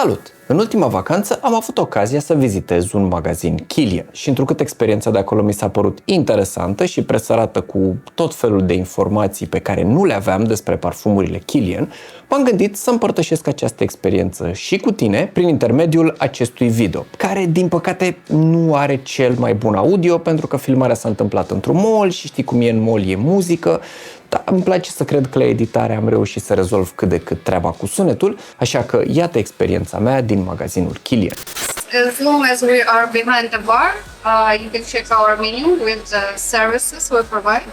Salut! În ultima vacanță am avut ocazia să vizitez un magazin Kilian și întrucât experiența de acolo mi s-a părut interesantă și presărată cu tot felul de informații pe care nu le aveam despre parfumurile Kilian, m-am gândit să împărtășesc această experiență și cu tine prin intermediul acestui video, care din păcate nu are cel mai bun audio pentru că filmarea s-a întâmplat într-un mall și știi cum e în mall, e muzică. Dar îmi place să cred că la editare am reușit să rezolv cât de cât treaba cu sunetul, așa că iată experiența mea din magazinul Kilian. As long as we are behind the bar, you can check our menu with the services we provide.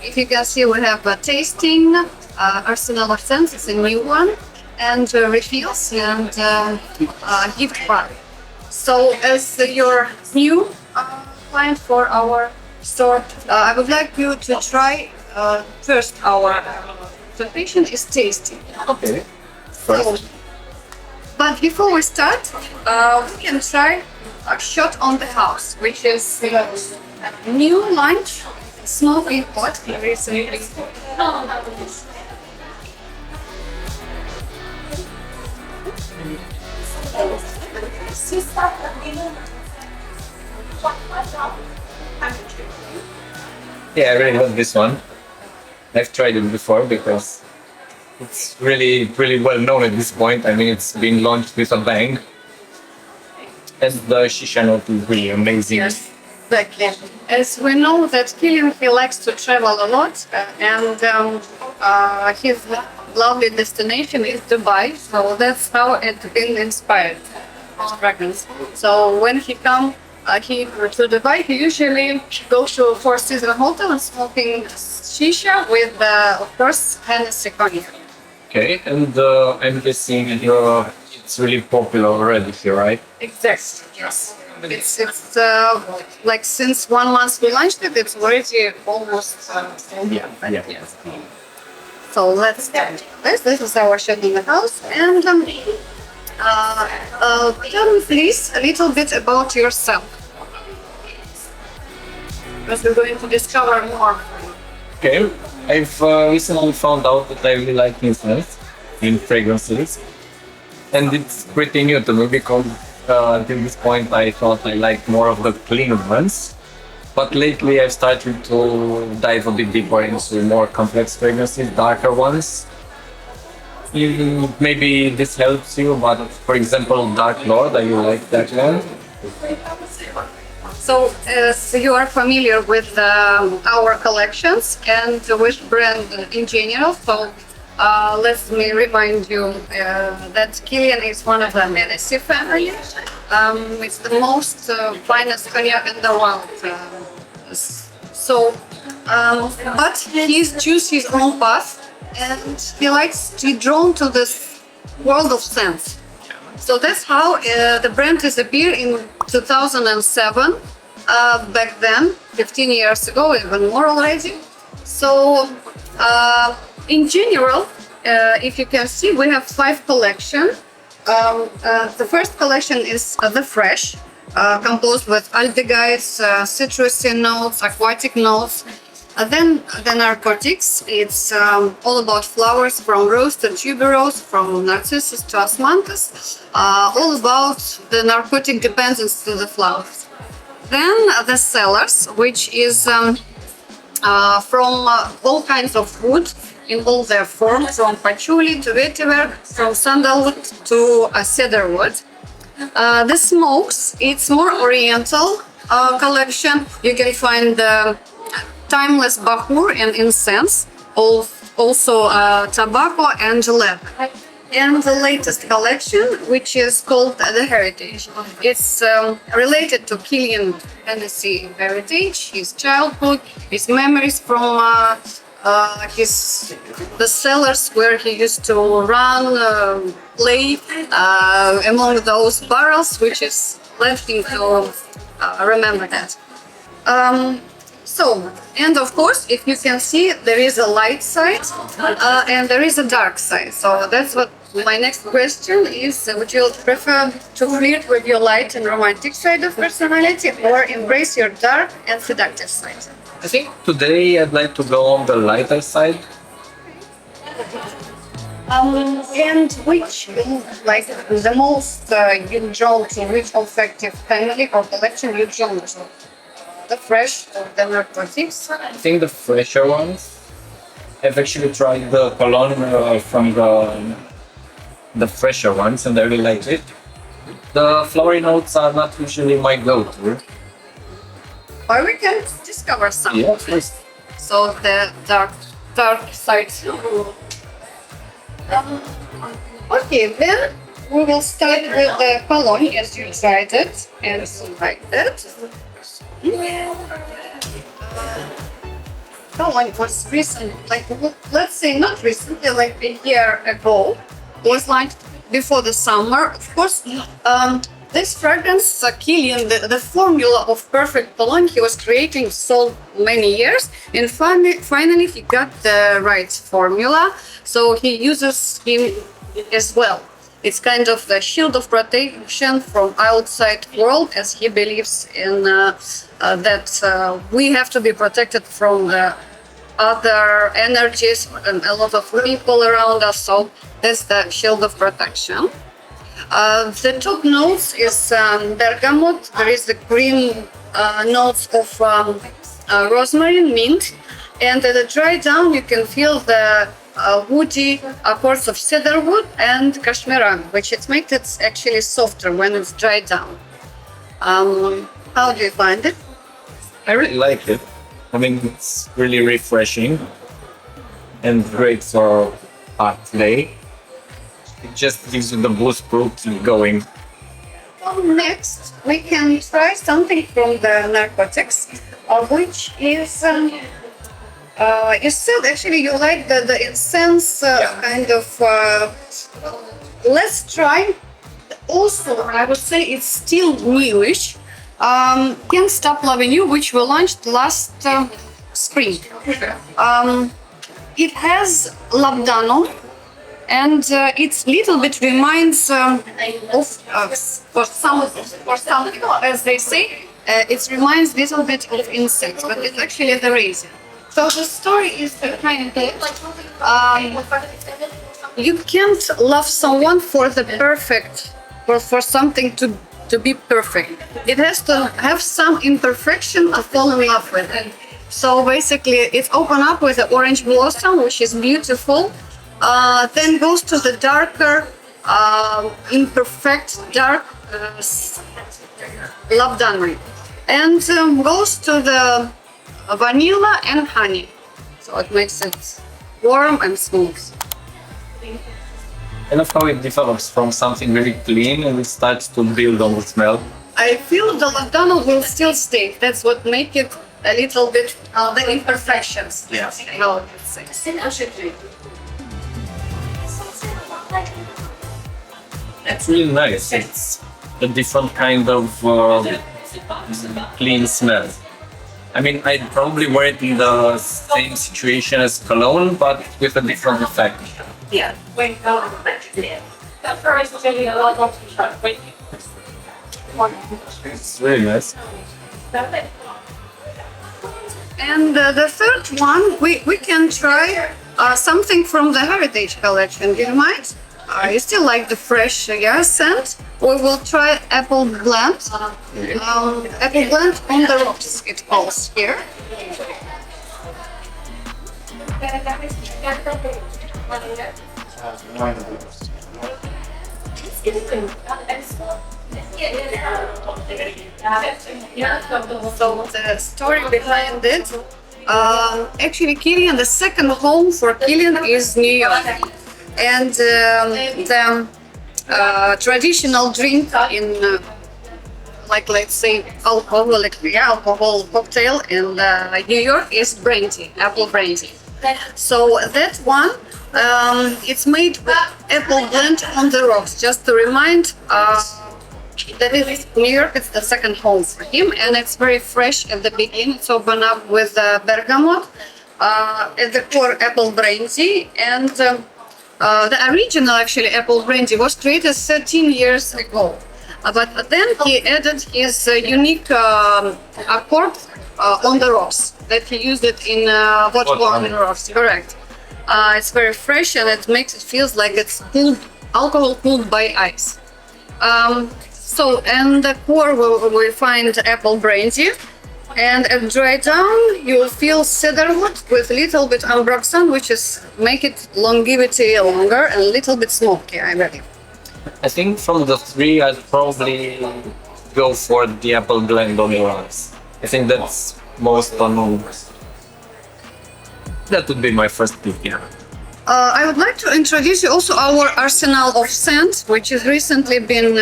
If you can see, we have a tasting, arsenal of scents, it's a new one, and refills and gift card. So as your new client for our store, I would like you to try first our presentation is tasting. Okay. But before we start, we can try a shot on the house, which is new lunch, smoking hot, recently. Yeah, I really love this one. I've tried it before because it's really well known at this point. I mean, it's been launched with a bang. And the shisha note is really amazing. Yes, exactly. As we know that Kilian, he likes to travel a lot, and his lovely destination is Dubai. So that's how it been inspired, his fragrance. So when he come to Dubai, he usually goes to Four Seasons Hotel and smoking shisha with, of course, Hennessy cognac. Okay, and I'm guessing it's really popular already here, right? Exactly. Yes. It's like since 1 month we launched it, it's already almost. Yeah. Yes. So let's start. This is our shot in the house, and tell me please a little bit about yourself, because we're going to discover more. Okay, I've recently found out that I really like incense in fragrances. And it's pretty new to me because until this point I thought I liked more of the clean ones. But lately I've started to dive a bit deeper into more complex fragrances, darker ones. Maybe this helps you, but for example, Dark Lord, I like that one. So, as you are familiar with our collections and with brand in general, so let me remind you that Kilian is one of the Hennessy family. It's the most finest cognac in the world. But he's choose his own path, and he likes to be drawn to this world of scents. So that's how the brand disappeared in 2007. Back then, 15 years ago, even more already. So, in general, if you can see, we have 5 collections. The first collection is the fresh, composed with aldehydes, citrusy notes, aquatic notes. Then the narcotics, it's all about flowers from rose to tuberose, from narcissus to osmanthus, all about the narcotic dependence to the flowers. Then the cellars, which is from all kinds of wood in all their forms, from patchouli to vetiver, from sandalwood to cedarwood. The smokes, it's more oriental collection. You can find timeless bahur and incense, also tobacco and leather. And the latest collection, which is called the Heritage. It's related to Kilian Hennessy heritage, his childhood, his memories from the cellars where he used to run, play among those barrels, which is left him to remember that. And of course, if you can see, there is a light side and there is a dark side. So that's what my next question is. Would you prefer to flirt with your light and romantic side of personality, or embrace your dark and seductive side? I think today I'd like to go on the lighter side. And which, like, the most you drawn to, which olfactive family or collection you drawn to? The fresh or the narcotics? I think the fresher ones. I've actually tried the cologne from the fresher ones, and I really like it. The flowery notes are not usually my go-to. Or we can discover some. Yeah, of course. So the dark side. Okay, then we will start with the cologne as you tried it and like that. Cologne was recent, like let's say not recently, like a year ago, was launched before the summer. Of course, this fragrance, Kilian, the formula of perfect cologne, he was creating so many years, and finally he got the right formula, so he uses him as well. It's kind of the shield of protection from outside world, as he believes in that we have to be protected from the other energies and a lot of people around us, so that's the shield of protection. The top notes is bergamot. There is the green notes of rosemary, mint, and at the dry down you can feel the woody accords of cedarwood and cashmere, which it makes it actually softer when it's dried down. How do you find it? I really like it. I mean, it's really refreshing and great for hot day. It just gives you the boost to keep going. So next, we can try something from the narcotics, which is, you said actually you like the incense kind of, let's try. Also, I would say it's still newish. Can't Stop Loving You, which we launched last spring. It has labdanum, and it little bit reminds of for some people, as they say, it reminds little bit of insects, but it's actually the resin. So the story is kind of you can't love someone for the perfect, or for something to be perfect. It has to have some imperfection to fall in love with it. So basically, it opens up with the orange blossom, which is beautiful. Then goes to the darker, imperfect, dark labdanum, and goes to the vanilla and honey. So it makes it warm and smooth. I love how it develops from something very clean and it starts to build on the smell. I feel the labdanum will still stay. That's what makes it a little bit the imperfections. Yeah. How I would say. It's really nice. It's a different kind of clean smell. I mean, I'd probably wear it in the same situation as cologne, but with a different effect. Yeah. It's really nice. And the third one, we can try something from the Heritage collection. Do you mind? You still like the fresh scent? We will try apple blend. Apple blend on the rocks, it calls here. So the story behind it, actually Kilian, the second home for Kilian is New York. And the traditional drink in, like let's say alcohol cocktail in New York is brandy, apple brandy. So that one, it's made with apple blend on the rocks, just to remind that is New York. It's the second home for him, and it's very fresh at the beginning. It's opened up with bergamot, at the core apple brandy, and the original actually apple brandy was created 13 years ago. But then he added his unique accord on the rocks that he used it in vodka on the rocks, correct. It's very fresh and it makes it feels like it's cooled, alcohol cooled by ice. So in the core we find apple brandy, and at dry down you'll feel cedarwood with little bit ambroxan, which is make it longevity longer and a little bit smoky, I believe. I think from the three, I'd probably go for the apple blend on the rice. I think that's most unknown. That would be my first pick, yeah. I would like to introduce you also our arsenal of scents, which has recently been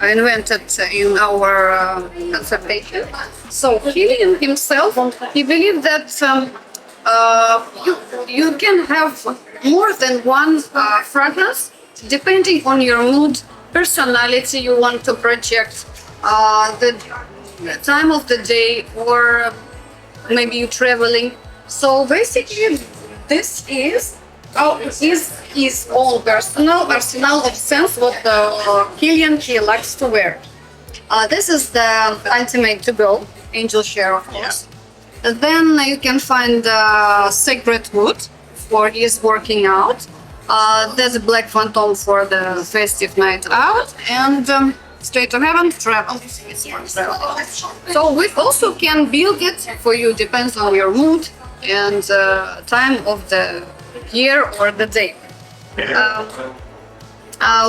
invented in our consultation. So Kilian himself, he believed that you can have more than one fragrance depending on your mood, personality you want to project, the time of the day, or maybe you traveling. So basically, this is his own personal arsenal of scents what Kilian he likes to wear. This is the ultimate to go, angel share of course. Then you can find sacred wood for his working out. There's a black phantom for the festive night out, and straight to heaven travel. So we also can build it for you, depends on your mood and time of the year or the day.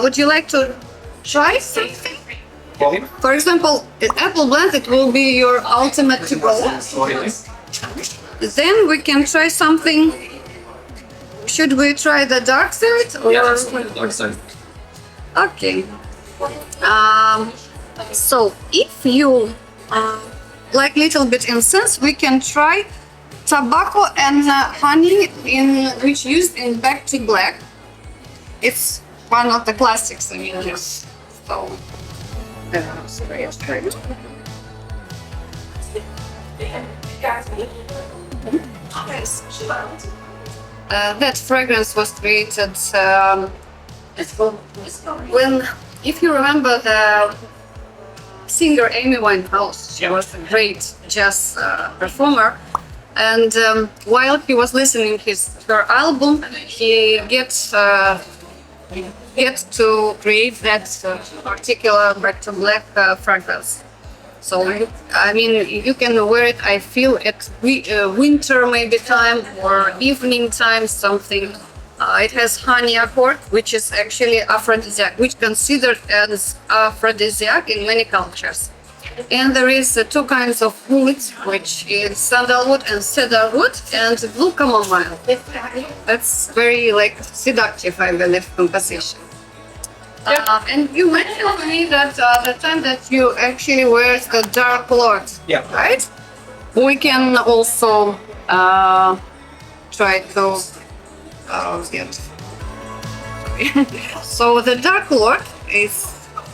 Would you like to try something? For example, apple blend, it will be your ultimate to go. Then we can try something. Should we try the dark side? Or? Yeah, dark side. Okay. So if you like little bit incense, we can try tobacco and honey, which used in Back to Black. It's one of the classics. I mean, yes. So. That fragrance was created when, if you remember the singer Amy Winehouse, she was a great jazz performer, and while he was listening her album, he gets to create that particular Back to Black fragrance. So I mean, you can wear it. I feel at winter maybe time or evening time something. It has honey accord, which is actually aphrodisiac, which considered as aphrodisiac in many cultures. And there is two kinds of wood, which is sandalwood and cedarwood, and blue chamomile. That's very like seductive, I believe, composition. And you mentioned to me that the time that you actually wear the dark lord, right? We can also try to get. So the dark lord is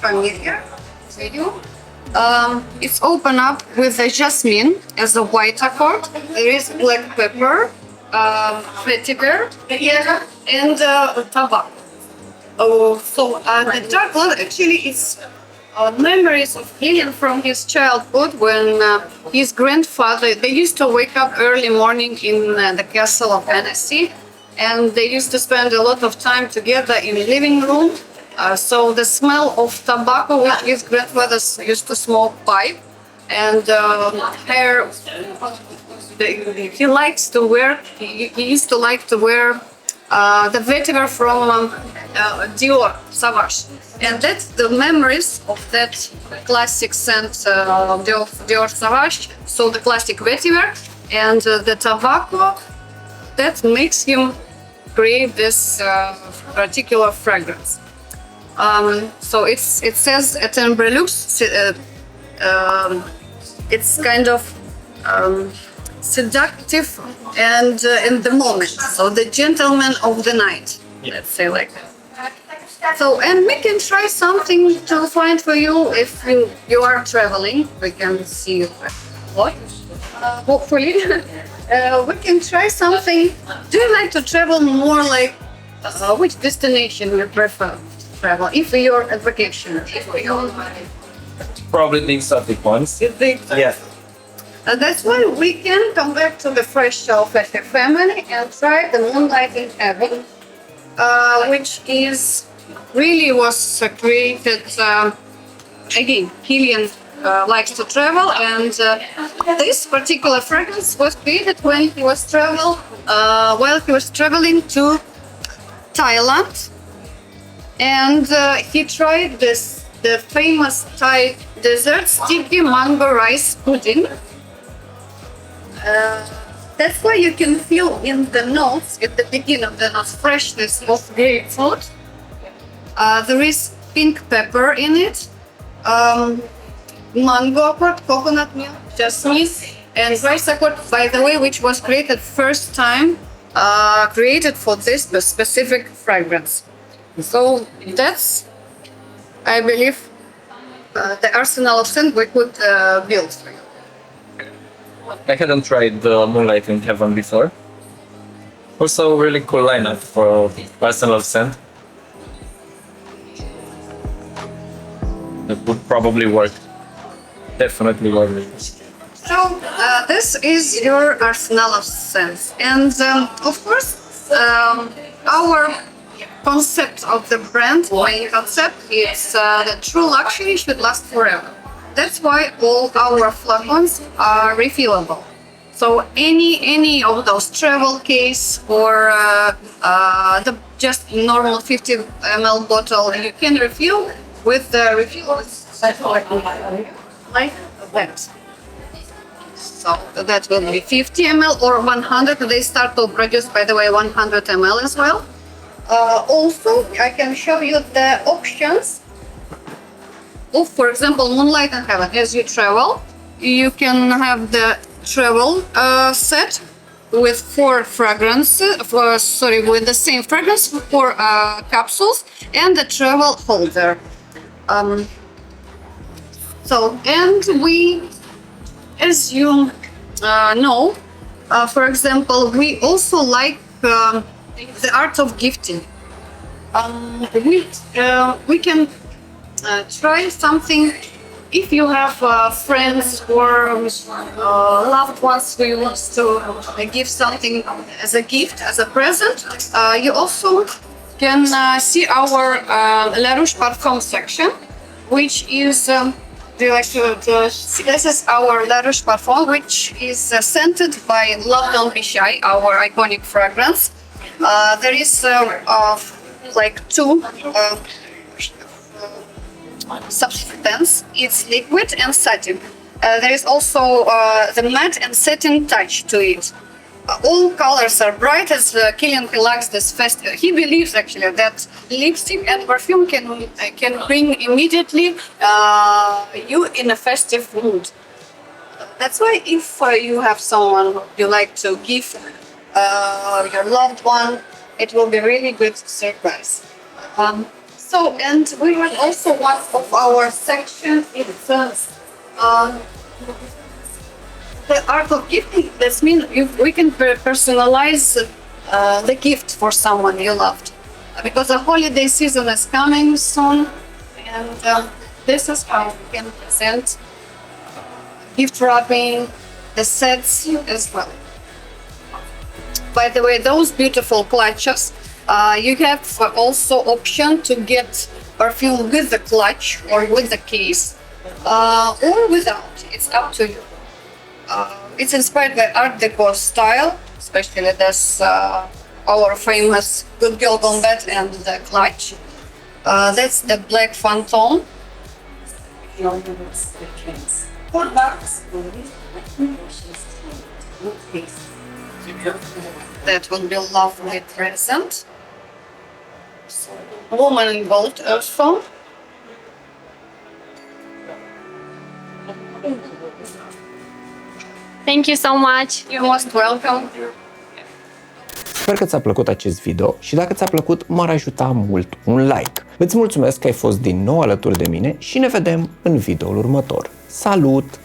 familiar to you. It's open up with the jasmine as a white accord. There is black pepper, vetiver, and tobacco. So the dark lord actually is memories of Kilian from his childhood when his grandfather, they used to wake up early morning in the castle of Annecy, and they used to spend a lot of time together in the living room. So the smell of tobacco, which his grandfather used to smoke pipe, and hair, he likes to wear, he used to like to wear the vetiver from Dior Sauvage, and that's the memories of that classic scent Dior Sauvage. So the classic vetiver and the tobacco, that makes him create this particular fragrance. So it says Timbre Luxe. It's kind of seductive and in the moment. So the gentleman of the night, let's say like that. So, and we can try something to find for you if you are traveling. We can see what, hopefully. We can try something. Do you like to travel more like, which destination you prefer to travel if you're at vacation? Probably the exotic ones. You think? Yeah. That's why we can come back to the fresh self-effect family and try the Moonlight in Heaven, which is really was created again. Kilian likes to travel, and this particular fragrance was created when he was while he was traveling to Thailand, and he tried the famous Thai dessert sticky mango rice pudding. That's why you can feel in the notes at the beginning of the notes freshness of grapefruit. There is pink pepper in it, mango accord, coconut milk, jasmine, and rice accord. By the way, which was created first time, created for this specific fragrance. So that's, I believe, the arsenal of scent we could build for you. I hadn't tried the Moonlight in Heaven before. Also, really cool lineup for arsenal scent. That would probably work. Definitely work. So this is your arsenal of scents, and of course, our concept of the brand, main concept, is that true luxury should last forever. That's why all our flacons are refillable. So any of those travel case or the just normal 50 ml bottle, you can refill with the refill like that. So that will be 50 ml or 100. They start to produce, by the way, 100 ml as well. Also, I can show you the options of, for example, Moonlight in Heaven. As you travel, you can have the travel set with 4 fragrances, with the same fragrance, 4 capsules, and the travel holder. And we, as you know, for example, we also like the art of gifting. We can try something if you have friends or loved ones who wants to give something as a gift, as a present. You also can see our La Rouge Parfum section, which is this is our La Rouge Parfum, which is scented by Love Don't Be Shy, our iconic fragrance. There is like 2 substance. It's liquid and satin. There is also the matte and satin touch to it. All colors are bright, as Kilian likes this festive. He believes actually that lipstick and perfume can bring immediately you in a festive mood. That's why if you have someone you like to give your loved one, it will be really good surprise. And we have also one of our section. It's the art of gifting. That means if we can personalize the gift for someone you loved, because the holiday season is coming soon, and this is how we can present gift wrapping, the sets as well. By the way, those beautiful clutches, you have also option to get perfume with the clutch or with the case, or without. It's up to you. It's inspired by Art Deco style, especially this our famous Good Girl Gone Bad and the clutch. That's the Black Phantom. That will be lovely present. Woman in Gold also. Thank you so much. You're most welcome. Sper că ți-a plăcut acest video și dacă ți-a plăcut, m-ar ajuta mult un like. Îți mulțumesc că ai fost din nou alături de mine și ne vedem în videoul următor. Salut!